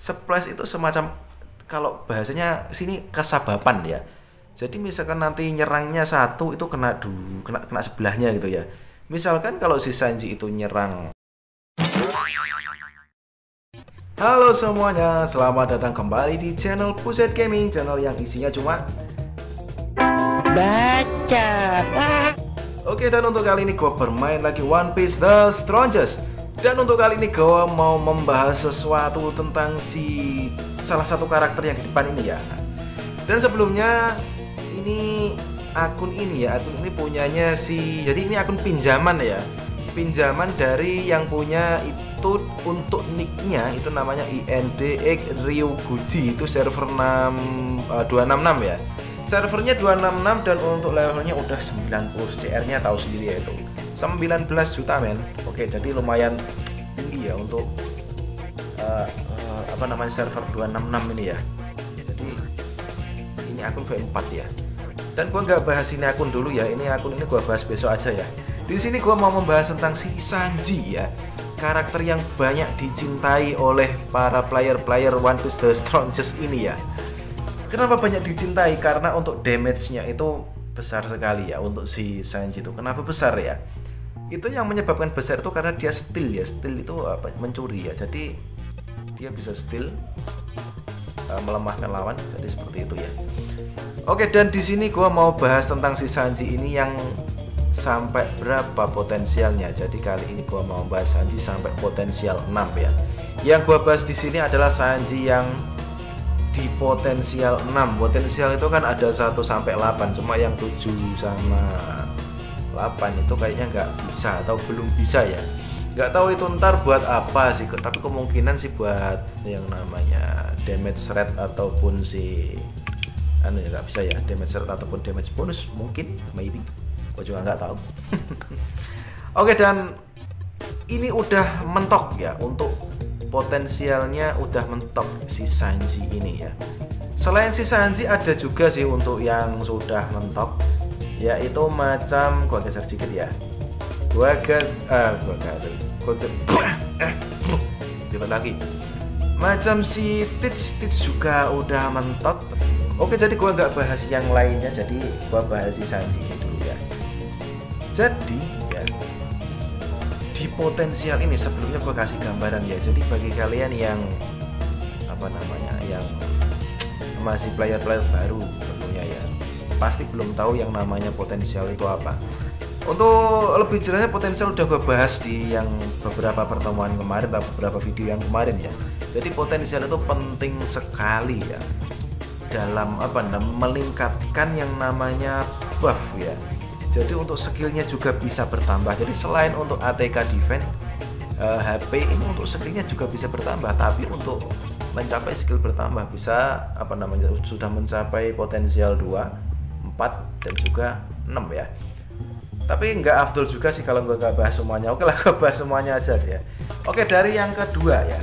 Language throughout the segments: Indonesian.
Splash itu semacam, kalau bahasanya sini kesabapan ya. Jadi misalkan nanti nyerangnya satu itu kena sebelahnya gitu ya. Misalkan kalau si Sanji itu nyerang. Halo semuanya, selamat datang kembali di channel Puset Gaming, channel yang isinya cuma baca. Oke, dan untuk kali ini gue bermain lagi One Piece The Strongest. Dan untuk kali ini gue mau membahas sesuatu tentang salah satu karakter yang di depan ini ya. Dan sebelumnya akun ini punyanya jadi ini akun pinjaman ya. Pinjaman dari yang punya itu, untuk nicknya itu namanya INDX Ryuguji, itu server 266 ya. Servernya 266 dan untuk levelnya udah 90, CR-nya tahu sendiri ya, itu 19 juta men. Oke, jadi lumayan tinggi ya untuk server 266 ini ya. Jadi ini akun V4 ya. Dan gua nggak bahas ini akun dulu ya. Akun ini gua bahas besok aja ya. Di sini gua mau membahas tentang si Sanji ya. Karakter yang banyak dicintai oleh para player One Piece The Strongest ini ya. Kenapa banyak dicintai? Karena untuk damage-nya itu besar sekali ya untuk si Sanji itu. Kenapa besar ya? Itu yang menyebabkan besar itu karena dia steal ya. Steal itu mencuri ya. Jadi dia bisa steal, melemahkan lawan. Jadi seperti itu ya. Oke, dan di sini gua mau bahas tentang si Sanji ini yang sampai berapa potensialnya. Jadi kali ini gua mau bahas Sanji sampai potensial 6 ya. Yang gua bahas di sini adalah Sanji yang di potensial 6. Potensial itu kan ada 1 sampai 8, cuma yang 7 sama 8 itu kayaknya nggak bisa atau belum bisa ya. Nggak tahu itu ntar buat apa sih, tapi kemungkinan sih buat yang namanya damage rate ataupun ya nggak bisa ya, damage rate ataupun damage bonus mungkin, maybe, gua juga nggak tahu. Oke, dan ini udah mentok ya, untuk potensialnya udah mentok si Sanji ini ya. Selain si Sanji ada juga sih untuk yang sudah mentok, yaitu macam, gua geser sedikit ya, ribet lagi, macam si Tits juga udah mentok. Oke, jadi gua nggak bahas yang lainnya, jadi gua bahas si Sanji ini dulu ya. Jadi ya, di potensial ini sebelumnya gua kasih gambaran ya. Jadi bagi kalian yang yang masih player baru tentunya ya, pasti belum tahu yang namanya potensial itu apa. Untuk lebih jelasnya, potensial udah gue bahas di yang beberapa pertemuan kemarin atau beberapa video yang kemarin ya. Jadi potensial itu penting sekali ya dalam melingkatkan yang namanya buff ya. Jadi untuk skillnya juga bisa bertambah. Jadi selain untuk ATK defense, HP ini untuk skillnya juga bisa bertambah. Tapi untuk mencapai skill bertambah bisa sudah mencapai potensial 2, 4 dan juga 6 ya. Tapi nggak afdol juga sih kalau gue nggak bahas semuanya. Oke lah, gue bahas semuanya aja ya. Oke, dari yang kedua ya.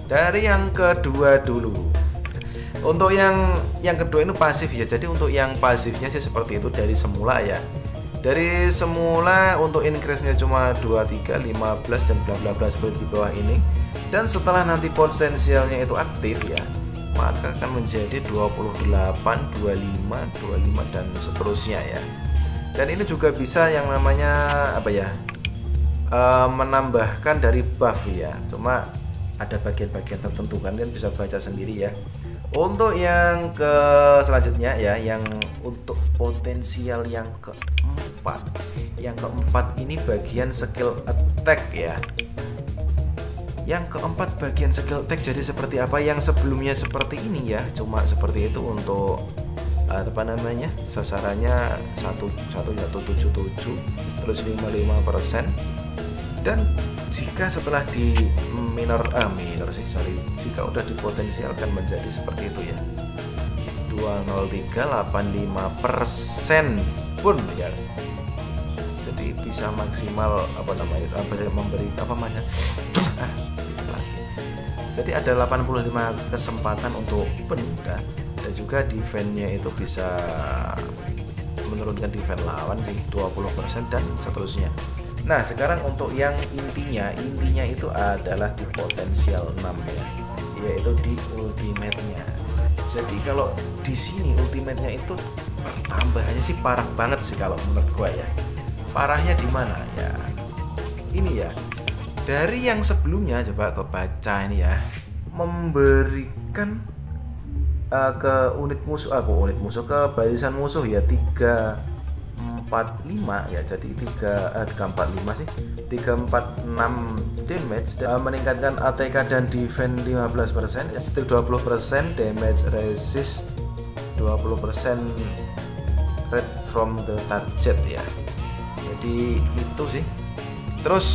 Dari yang kedua dulu. Untuk yang kedua itu pasif ya. Jadi untuk yang pasifnya sih seperti itu dari semula ya. Dari semula untuk increase-nya cuma 23, 15 dan bla bla bla seperti di bawah ini. Dan setelah nanti potensialnya itu aktif ya, maka akan menjadi 28, 25 dan seterusnya ya. Dan ini juga bisa yang namanya menambahkan dari buff ya. Cuma ada bagian-bagian tertentu, kan bisa baca sendiri ya. Untuk yang selanjutnya ya, yang untuk potensial yang keempat. Yang keempat ini bagian skill attack ya. Yang keempat bagian skill attack, jadi seperti apa yang sebelumnya seperti ini ya. Cuma seperti itu untuk sasarannya 1177 terus 55%. Dan jika setelah di jika udah dipotensialkan menjadi seperti itu ya, 20385% pun ya. Jadi bisa maksimal jadi ada 85 kesempatan untuk dan juga defense-nya itu bisa menurunkan defense lawan sih 20% dan seterusnya. Nah, sekarang untuk yang intinya itu adalah di potensial 6 ya. yaitu itu di ultimate-nya. Jadi kalau di sini ultimate-nya itu tambahannya sih parah banget sih kalau menurut gua ya. Parahnya di mana ya? Ini ya. Dari yang sebelumnya coba gua baca ini ya, memberikan ke unit musuh ke barisan musuh ya 345 ya, jadi 345 sih 346 damage, meningkatkan ATK dan defense 15%, steal 20%, damage resist 20%, rate from the target ya. Jadi itu sih. Terus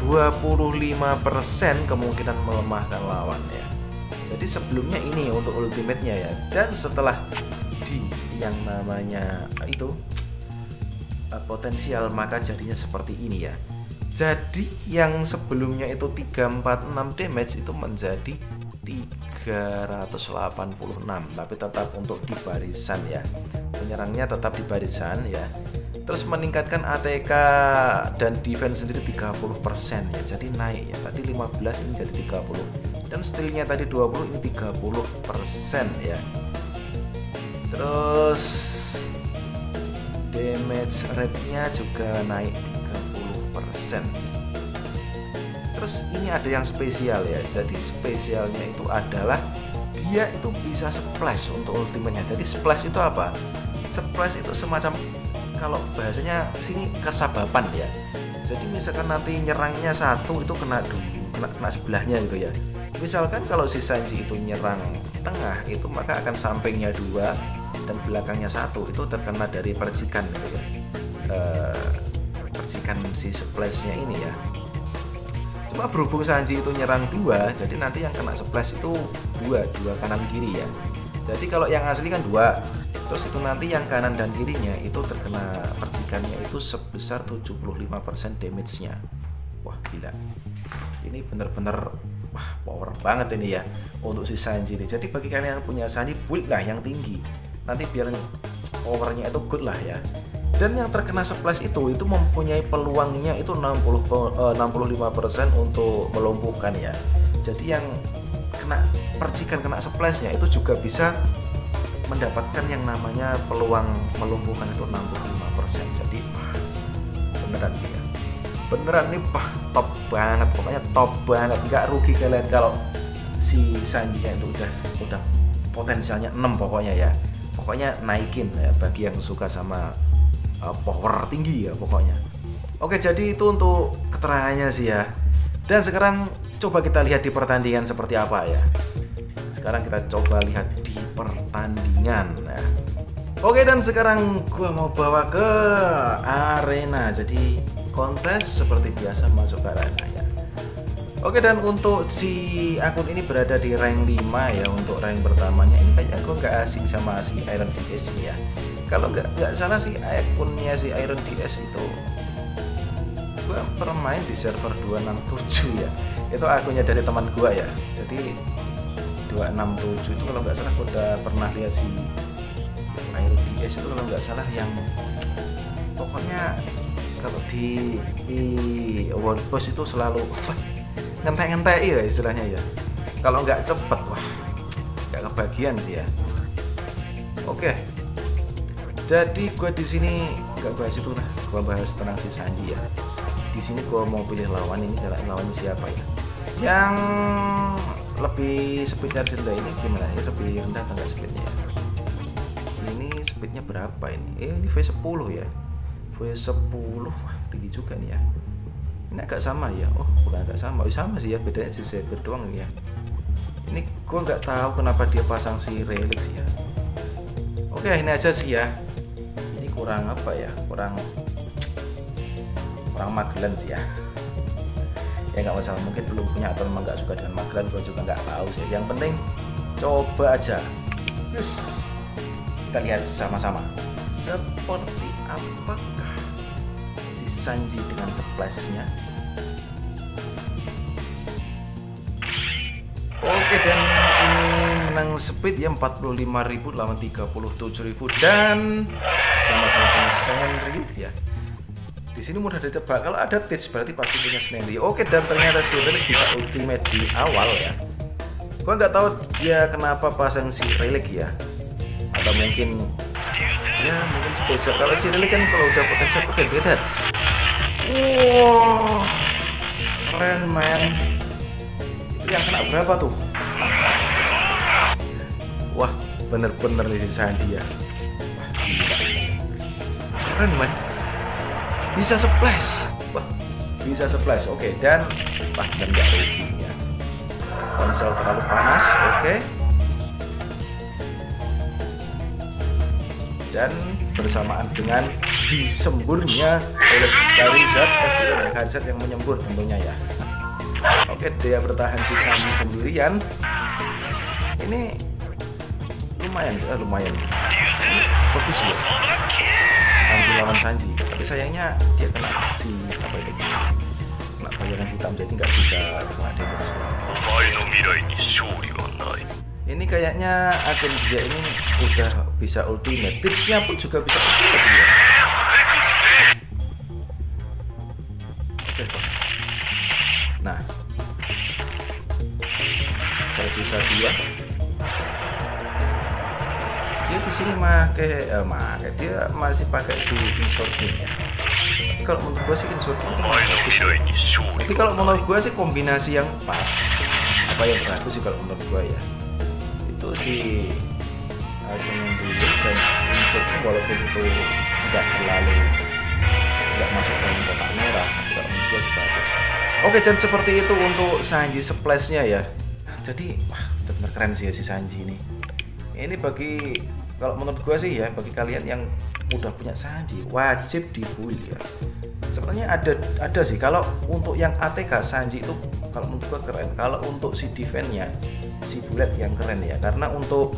25% kemungkinan melemahkan lawan ya. Jadi sebelumnya ini untuk ultimate-nya ya, dan setelah di yang namanya itu potensial maka jadinya seperti ini ya. Jadi yang sebelumnya itu 346 damage itu menjadi 386, tapi tetap untuk di barisan ya, penyerangnya tetap di barisan ya. Terus meningkatkan ATK dan defense sendiri 30% ya, jadi naik ya, tadi 15 ini jadi 30, dan stealnya tadi 20 ini 30% ya. Terus damage rate-nya juga naik 30%. Terus ini ada yang spesial ya, jadi spesialnya itu adalah dia itu bisa splash untuk ultimate-nya. Jadi splash itu apa? Splash itu semacam, kalau bahasanya sini kesababan ya. Jadi misalkan nanti nyerangnya satu itu kena sebelahnya gitu ya. Misalkan kalau si Sanji itu nyerang tengah itu maka akan sampingnya 2 dan belakangnya 1 itu terkena dari percikan gitu ya. Percikan si splash-nya ini ya. Cuma berhubung Sanji itu nyerang 2, jadi nanti yang kena splash itu 2 kanan kiri ya. Jadi kalau yang asli kan 2. Terus itu nanti yang kanan dan kirinya itu terkena percikannya itu sebesar 75% damage-nya. Wah gila. Ini bener-bener power banget ini ya untuk si Sanji ini. Jadi bagi kalian yang punya Sanji, build lah yang tinggi. Nanti biar powernya itu good lah ya. Dan yang terkena splash itu mempunyai peluangnya itu 65% untuk melumpuhkan ya. Jadi yang kena percikan, kena splashnya itu juga bisa mendapatkan yang namanya peluang melumpuhkan itu 65%. Jadi beneran ya, beneran nih top banget, pokoknya top banget, nggak rugi kalian kalau si Sanji itu udah potensialnya 6 pokoknya ya, pokoknya naikin ya bagi yang suka sama power tinggi ya pokoknya. Oke, jadi itu untuk keterangannya sih ya. Dan sekarang coba kita lihat di pertandingan seperti apa ya. Sekarang kita coba lihat di pertandingan ya. Oke, dan sekarang gua mau bawa ke arena. Jadi kontes seperti biasa masuk ke arena ya. Oke, dan untuk si akun ini berada di rank 5 ya. Untuk rank pertamanya ini kayaknya gua nggak asing sama si Iron DS ini ya. Kalau nggak salah si akunnya si Iron DS itu gua pernah main di server 267 ya. Itu akunnya dari teman gua ya. Jadi 267 itu kalau nggak salah aku udah pernah lihat si Iron DS itu kalau nggak salah yang pokoknya kalau di World Boss itu selalu ngentek-ngentek ya istilahnya ya. Kalau nggak cepet wah nggak kebagian sih ya. Oke, jadi gue di sini nggak bahas itu lah, gue bahas tentang si Sanji ya. Di sini gue mau pilih lawan ini, lawannya siapa ya? Yang lebih speednya rendah ini gimana ya, lebih rendah atau enggak speednya ya? Ini speednya berapa ini? Ini V10 ya, V10 wah tinggi juga nih ya. Ini agak sama ya, oh bukan agak sama, sama sih ya, bedanya si Saber doang ya. Ini gua nggak tahu kenapa dia pasang si Relix ya. Oke, ini aja sih ya. Ini kurang apa ya, kurang Magellan sih ya. Ya nggak masalah, mungkin belum punya atau memang nggak suka dengan Magellan, gue juga nggak tahu sih. Yang penting coba aja. Yes. Kita lihat sama-sama seperti apakah si Sanji dengan splash-nya. Oke, dan ini menang speed ya 45.000 lawan 37.000 dan sama-sama punya Senryu ya. Di sini mudah ditebak, kalau ada tips berarti pasti punya Senryu. Oke, dan ternyata si Relix bisa ultimate di awal ya. Gua nggak tahu dia kenapa pasang si Relic ya, atau mungkin ya mungkin spesial. Kalau si Relic kan kalau udah potensial pakai beda. Wow, keren man. Itu yang kena berapa tuh? Wah, bener-bener nih si Sanji ya. Wah, gila. Keren man. Bisa splash. Wah, bisa splash. Oke, dan nggak rugi ya. Konsol terlalu panas. Oke. Dan bersamaan dengan disemburnya oleh Charizard yang menyembur tentunya ya. Oke, dia bertahan si Sanji sendirian. Ini lumayan. Bagus ya. Sanji lawan Sanji. Tapi sayangnya dia kena si apa itu? Kena bayangan hitam jadi nggak bisa kena damage. Ini kayaknya agen dia ini udah bisa ultimate. Tips-nya pun juga bisa ultimate ya. Oke. Nah, tersisa 2. Dia di sini dia masih pakai si insorting ya. Tapi kalau menurut gue sih insorting itu bagus. Tapi kalau menurut gue sih kombinasi yang pas. Apa yang bagus sih kalau menurut gue ya. Itu si semen dulu dan insorting walaupun itu nggak masuk dalam kotak merah, tidak muncul bagus. Oke, dan seperti itu untuk Sanji splashnya ya. Jadi wah, benar keren sih ya si Sanji ini. Ini kalau menurut gue sih ya, bagi kalian yang udah punya Sanji wajib di-build ya. Sebenarnya ada sih kalau untuk yang ATK Sanji itu kalau menurut gue keren. Kalau untuk si defense-nya si bullet yang keren ya, karena untuk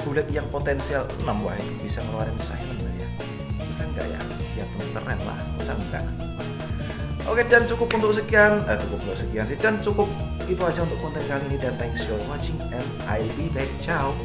bullet yang potensial 6 wah itu bisa ngeluarin silent ya. Keren enggak ya? Ya bener keren lah, masa enggak? Oke, dan cukup sekian sih, dan cukup itu aja untuk konten kali ini, dan thanks for watching and I'll be back. Ciao.